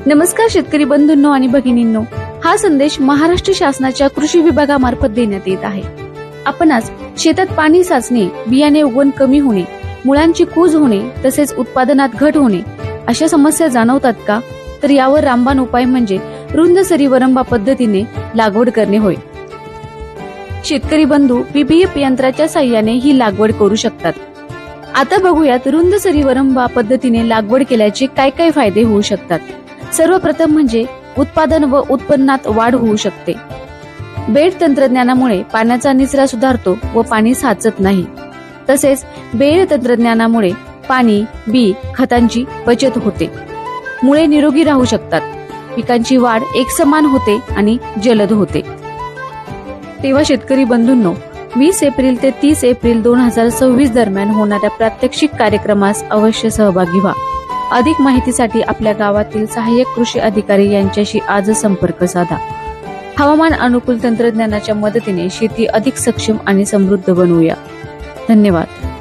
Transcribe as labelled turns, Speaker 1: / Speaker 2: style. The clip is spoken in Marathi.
Speaker 1: नमस्कार शेतकरी बंधूंनो आणि भगिनींनो, हा संदेश महाराष्ट्र शासनाच्या कृषी विभागामार्फत देण्यात येत आहे। आपण आज शेतात पाणी साचणे, बियाणे उगवण कमी होणे, मुळांची कूज होणे तसेच उत्पादनात घट होणे अशा समस्या जाणवतात का? तर यावर रामबाण उपाय म्हणजे रुंद सरी वरंबा पद्धतीने लागवड करणे होय। शेतकरी बंधू पीबीएफ यंत्राच्या साहाय्याने ही लागवड करू शकतात। आता बघूयात रुंद सरी वरंबा पद्धतीने लागवड केल्याचे काय काय फायदे होऊ शकतात। सर्वप्रथम म्हणजे उत्पादन व उत्पन्नात वाढ होऊ शकते। बेड तंत्रज्ञानामुळे पाण्याचा निचरा सुधारतो व पाणी साचत नाही। तसेच बेड तंत्रज्ञानामुळे पाणी, बी, खतांची बचत होते। मुळे निरोगी राहू शकतात। पिकांची वाढ एकसमान होते आणि जलद होते। तेव्हा शेतकरी बंधूंनो, 20 एप्रिल ते 30 एप्रिल 2026 दरम्यान होणाऱ्या प्रात्यक्षिक कार्यक्रमास अवश्य सहभागी व्हा। अधिक माहितीसाठी आपल्या गावातील सहाय्यक कृषी अधिकारी यांच्याशी आज संपर्क साधा। हवामान अनुकूल तंत्रज्ञानाच्या मदतीने शेती अधिक सक्षम आणि समृद्ध बनवूया। धन्यवाद।